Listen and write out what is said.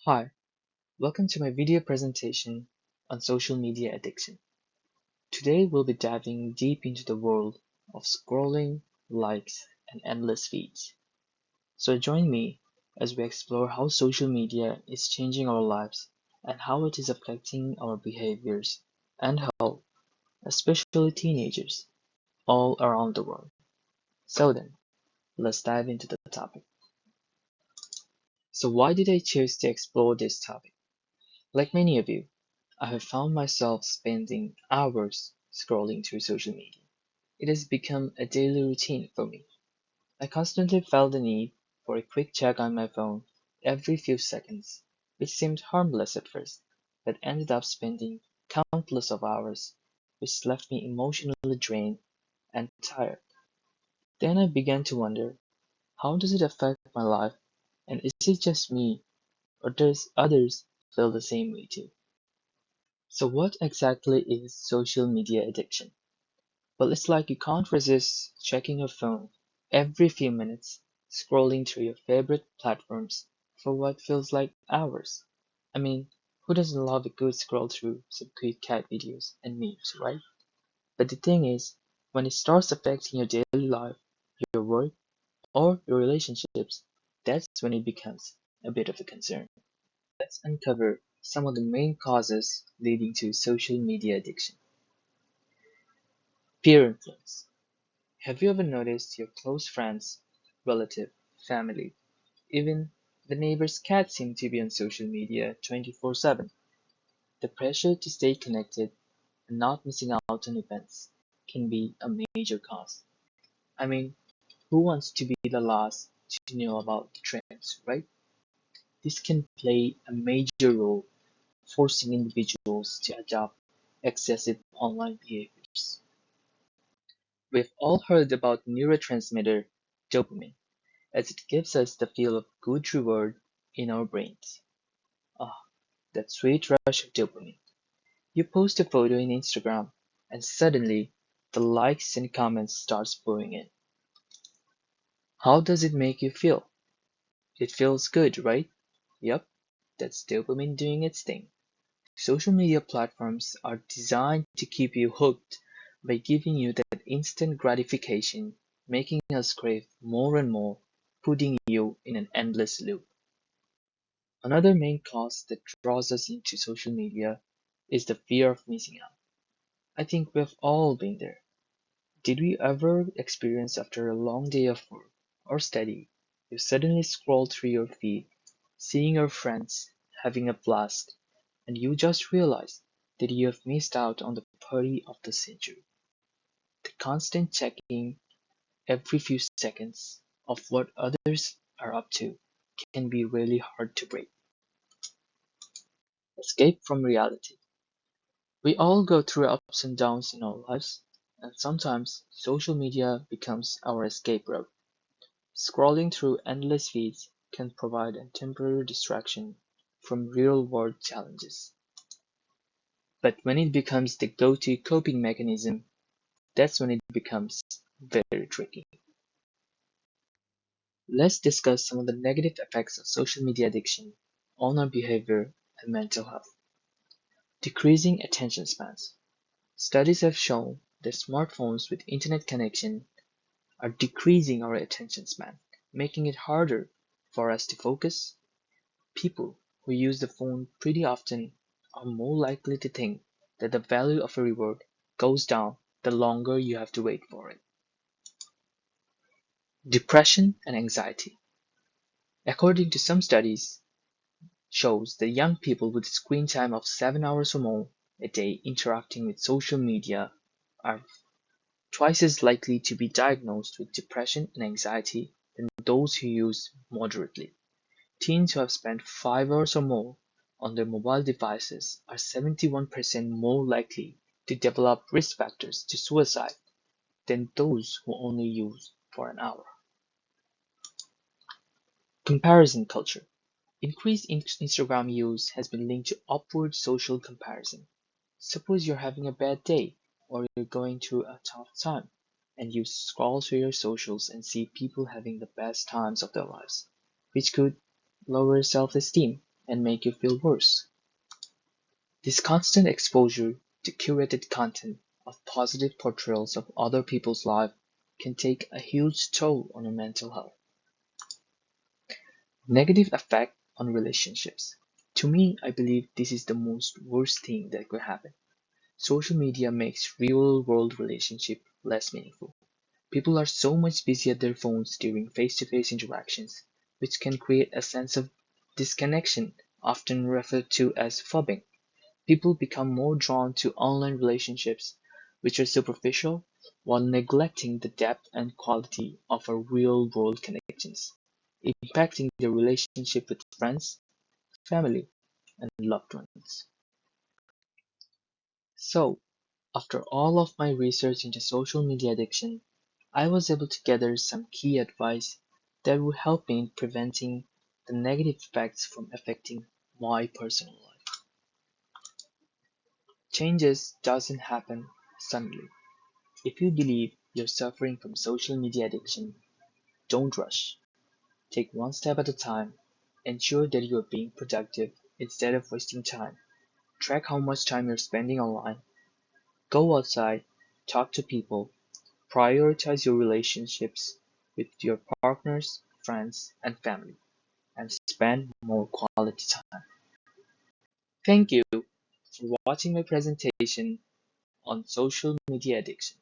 Hi, welcome to my video presentation on social media addiction. Today we'll be diving deep into the world of scrolling, likes, and endless feeds. So join me as we explore how social media is changing our lives and how it is affecting our behaviors and health, especially teenagers, all around the world. So then, let's dive into the topic. So why did I choose to explore this topic? Like many of you, I have found myself spending hours scrolling through social media. It has become a daily routine for me. I constantly felt the need for a quick check on my phone every few seconds, which seemed harmless at first, but ended up spending countless of hours, which left me emotionally drained and tired. Then I began to wonder, how does it affect my life, and is it just me, or does others feel the same way too? So what exactly is social media addiction? Well, it's like you can't resist checking your phone every few minutes, scrolling through your favorite platforms for what feels like hours. I mean, who doesn't love a good scroll through some cute cat videos and memes, right? But the thing is, when it starts affecting your daily life, your work, or your relationships, that's when it becomes a bit of a concern. Let's uncover some of the main causes leading to social media addiction. Peer influence. Have you ever noticed your close friends, relative, family, even the neighbor's cat seem to be on social media 24/7? The pressure to stay connected and not missing out on events can be a major cause. I mean, who wants to be the last to know about the trends, right? This can play a major role, forcing individuals to adopt excessive online behaviors. We've all heard about neurotransmitter dopamine, as it gives us the feel of good reward in our brains. Ah, that sweet rush of dopamine. You post a photo in Instagram, and suddenly the likes and comments starts pouring in. How does it make you feel? It feels good, right? Yep, that's dopamine doing its thing. Social media platforms are designed to keep you hooked by giving you that instant gratification, making us crave more and more, putting you in an endless loop. Another main cause that draws us into social media is the fear of missing out. I think we've all been there. Did we ever experience after a long day of work or study, you suddenly scroll through your feed, seeing your friends having a blast, and you just realize that you have missed out on the party of the century? The constant checking every few seconds of what others are up to can be really hard to break. Escape from reality. We all go through ups and downs in our lives, and sometimes social media becomes our escape route. Scrolling through endless feeds can provide a temporary distraction from real-world challenges. But when it becomes the go-to coping mechanism, that's when it becomes very tricky. Let's discuss some of the negative effects of social media addiction on our behavior and mental health. Decreasing attention spans. Studies have shown that smartphones with internet connection are decreasing our attention span, making it harder for us to focus. People who use the phone pretty often are more likely to think that the value of a reward goes down the longer you have to wait for it. Depression and anxiety. According to some studies, shows that young people with screen time of 7 hours or more a day interacting with social media are twice as likely to be diagnosed with depression and anxiety than those who use moderately. Teens who have spent 5 hours or more on their mobile devices are 71% more likely to develop risk factors to suicide than those who only use for an hour. Comparison culture. Increased Instagram use has been linked to upward social comparison. Suppose you're having a bad day or you're going through a tough time, and you scroll through your socials and see people having the best times of their lives, which could lower self esteem and make you feel worse. This constant exposure to curated content of positive portrayals of other people's lives can take a huge toll on your mental health. Negative effect on relationships. To me, I believe this is the most worst thing that could happen. Social media makes real world relationship less meaningful. People are so much busy at their phones during face-to-face interactions, which can create a sense of disconnection, often referred to as phobbing. People become more drawn to online relationships, which are superficial, while neglecting the depth and quality of our real-world connections, impacting their relationship with friends, family, and loved ones. So, after all of my research into social media addiction, I was able to gather some key advice that would help me in preventing the negative effects from affecting my personal life. Changes doesn't happen suddenly. If you believe you're suffering from social media addiction, don't rush. Take one step at a time. Ensure that you are being productive instead of wasting time. Track how much time you're spending online. Go outside, talk to people, prioritize your relationships with your partners, friends, and family, and spend more quality time. Thank you for watching my presentation on social media addiction.